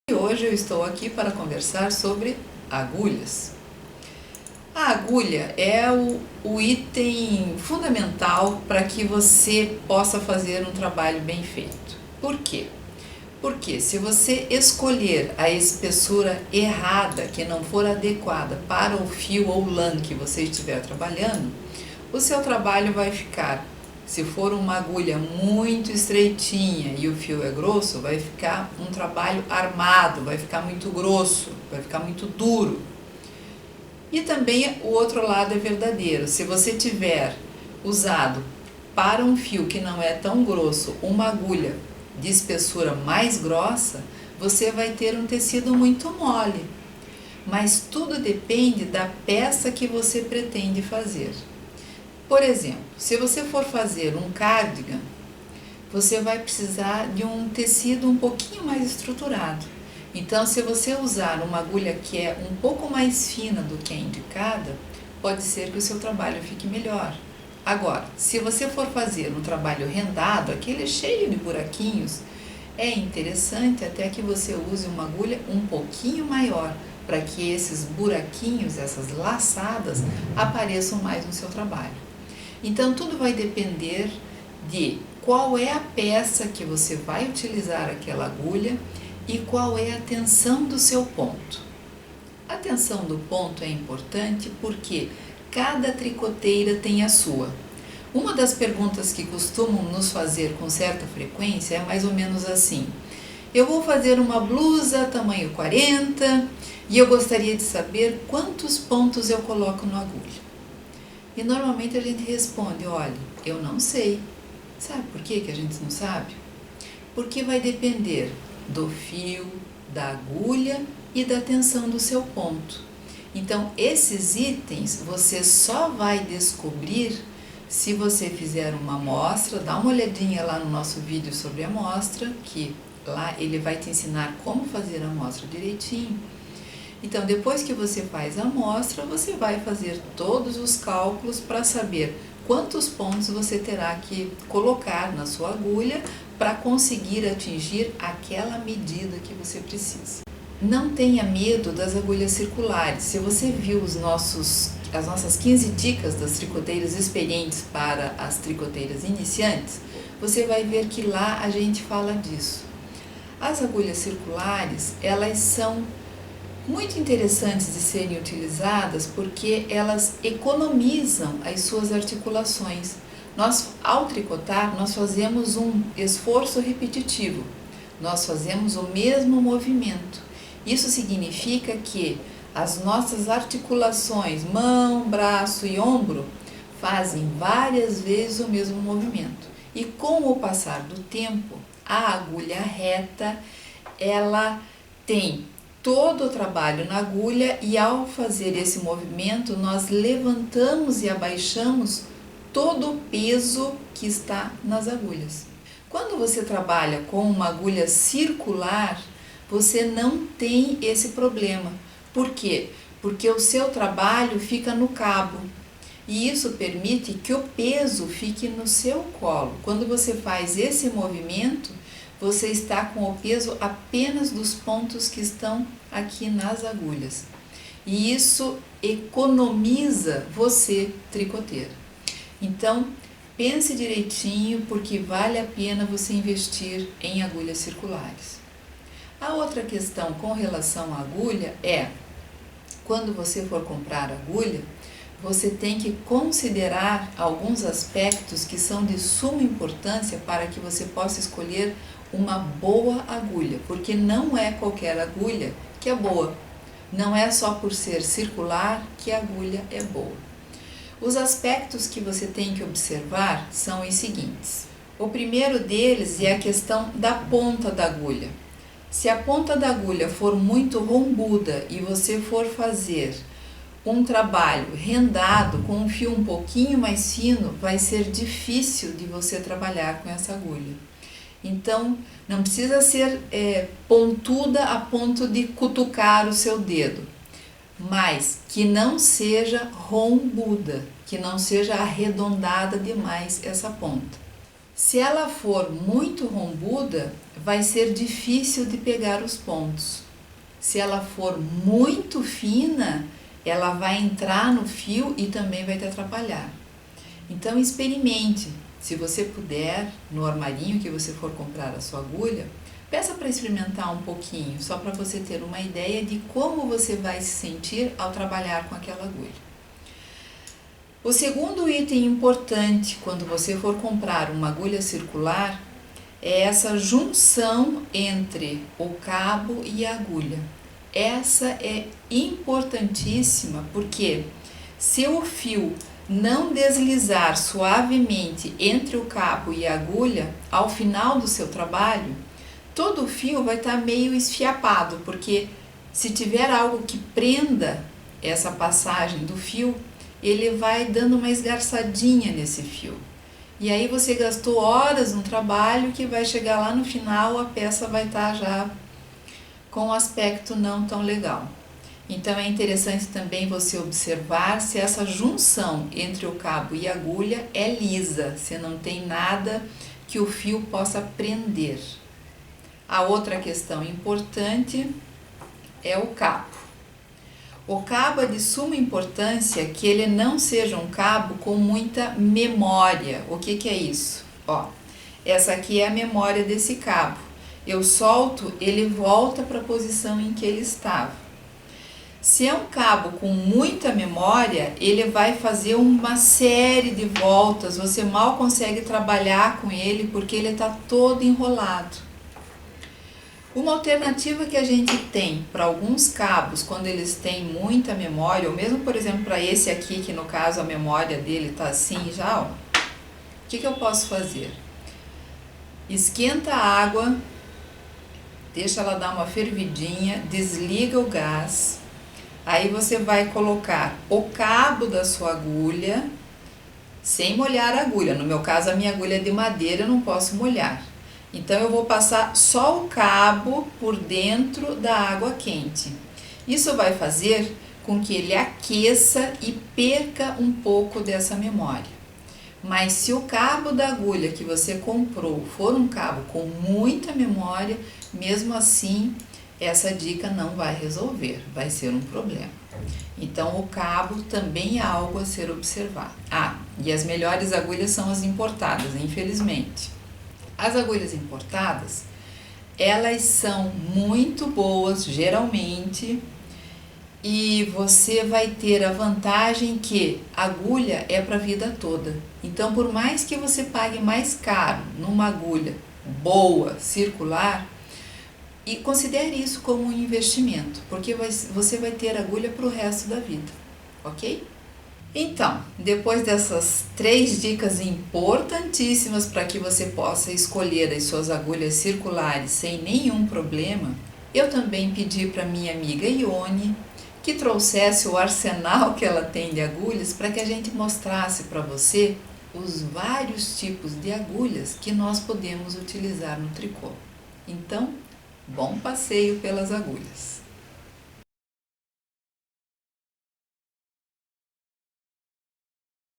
E hoje eu estou aqui para conversar sobre agulhas. A agulha é o item fundamental para que você possa fazer um trabalho bem feito. Por quê? Porque se você escolher a espessura errada, que não for adequada para o fio ou lã que você estiver trabalhando, o seu trabalho vai ficar, se for uma agulha muito estreitinha e o fio é grosso, vai ficar um trabalho armado, vai ficar muito grosso, vai ficar muito duro. E também o outro lado é verdadeiro. Se você tiver usado para um fio que não é tão grosso, uma agulha de espessura mais grossa, você vai ter um tecido muito mole. Mas tudo depende da peça que você pretende fazer. Por exemplo, se você for fazer um cardigan, você vai precisar de um tecido um pouquinho mais estruturado. Então, se você usar uma agulha que é um pouco mais fina do que a indicada, pode ser que o seu trabalho fique melhor. Agora, se você for fazer um trabalho rendado, aquele cheio de buraquinhos, é interessante até que você use uma agulha um pouquinho maior, para que esses buraquinhos, essas laçadas, apareçam mais no seu trabalho. Então, tudo vai depender de qual é a peça que você vai utilizar aquela agulha e qual é a tensão do seu ponto. A tensão do ponto é importante porque cada tricoteira tem a sua. Uma das perguntas que costumam nos fazer com certa frequência é mais ou menos assim: eu vou fazer uma blusa tamanho 40 e eu gostaria de saber quantos pontos eu coloco na agulha. E normalmente a gente responde: olha, eu não sei. Sabe por que a gente não sabe? Porque vai depender do fio, da agulha e da tensão do seu ponto. Então, esses itens você só vai descobrir se você fizer uma amostra. Dá uma olhadinha lá no nosso vídeo sobre a amostra, que lá ele vai te ensinar como fazer a amostra direitinho. Então, depois que você faz a amostra, você vai fazer todos os cálculos para saber quantos pontos você terá que colocar na sua agulha para conseguir atingir aquela medida que você precisa. Não tenha medo das agulhas circulares. Se você viu as nossas 15 dicas das tricoteiras experientes para as tricoteiras iniciantes, você vai ver que lá a gente fala disso. As agulhas circulares, elas são muito interessantes de serem utilizadas porque elas economizam as suas articulações. Nós, ao tricotar, nós fazemos um esforço repetitivo, nós fazemos o mesmo movimento. Isso significa que as nossas articulações, mão, braço e ombro, fazem várias vezes o mesmo movimento. E com o passar do tempo, a agulha reta, ela tem todo o trabalho na agulha e ao fazer esse movimento nós levantamos e abaixamos todo o peso que está nas agulhas. Quando você trabalha com uma agulha circular, você não tem esse problema. Por quê? Porque o seu trabalho fica no cabo e isso permite que o peso fique no seu colo. Quando você faz esse movimento, você está com o peso apenas dos pontos que estão aqui nas agulhas. E isso economiza você, tricoteira. Então, pense direitinho porque vale a pena você investir em agulhas circulares. A outra questão com relação à agulha é, quando você for comprar agulha, você tem que considerar alguns aspectos que são de suma importância para que você possa escolher uma boa agulha, porque não é qualquer agulha que é boa. Não é só por ser circular que a agulha é boa. Os aspectos que você tem que observar são os seguintes. O primeiro deles é a questão da ponta da agulha. Se a ponta da agulha for muito rombuda e você for fazer um trabalho rendado com um fio um pouquinho mais fino, vai ser difícil de você trabalhar com essa agulha. Então, não precisa ser pontuda a ponto de cutucar o seu dedo, mas que não seja rombuda, que não seja arredondada demais essa ponta. Se ela for muito rombuda, vai ser difícil de pegar os pontos. Se ela for muito fina, ela vai entrar no fio e também vai te atrapalhar. Então experimente, se você puder, no armarinho que você for comprar a sua agulha, peça para experimentar um pouquinho, só para você ter uma ideia de como você vai se sentir ao trabalhar com aquela agulha. O segundo item importante quando você for comprar uma agulha circular é essa junção entre o cabo e a agulha. Essa é importantíssima porque se o fio não deslizar suavemente entre o cabo e a agulha, ao final do seu trabalho, todo o fio vai estar meio esfiapado, porque se tiver algo que prenda essa passagem do fio, ele vai dando uma esgarçadinha nesse fio. E aí você gastou horas no trabalho que vai chegar lá no final, a peça vai estar já com um aspecto não tão legal. Então é interessante também você observar se essa junção entre o cabo e a agulha é lisa, se não tem nada que o fio possa prender. A outra questão importante é o cabo. O cabo é de suma importância que ele não seja um cabo com muita memória. O que é isso? Ó, essa aqui é a memória desse cabo. Eu solto, ele volta para a posição em que ele estava. Se é um cabo com muita memória, ele vai fazer uma série de voltas, você mal consegue trabalhar com ele porque ele está todo enrolado. Uma alternativa que a gente tem para alguns cabos, quando eles têm muita memória, ou mesmo, por exemplo, para esse aqui, que no caso a memória dele está assim já, ó, o que eu posso fazer? Esquenta a água, deixa ela dar uma fervidinha, desliga o gás, aí você vai colocar o cabo da sua agulha, sem molhar a agulha. No meu caso, a minha agulha é de madeira, eu não posso molhar. Então eu vou passar só o cabo por dentro da água quente. Isso vai fazer com que ele aqueça e perca um pouco dessa memória. Mas se o cabo da agulha que você comprou for um cabo com muita memória, mesmo assim essa dica não vai resolver, vai ser um problema. Então o cabo também é algo a ser observado. E as melhores agulhas são as importadas, infelizmente. As agulhas importadas, elas são muito boas, geralmente, e você vai ter a vantagem que a agulha é para a vida toda. Então, por mais que você pague mais caro numa agulha boa, circular, e considere isso como um investimento, porque você vai ter agulha para o resto da vida, ok? Então, depois dessas 3 dicas importantíssimas para que você possa escolher as suas agulhas circulares sem nenhum problema, eu também pedi para minha amiga Ione que trouxesse o arsenal que ela tem de agulhas para que a gente mostrasse para você os vários tipos de agulhas que nós podemos utilizar no tricô. Então, bom passeio pelas agulhas!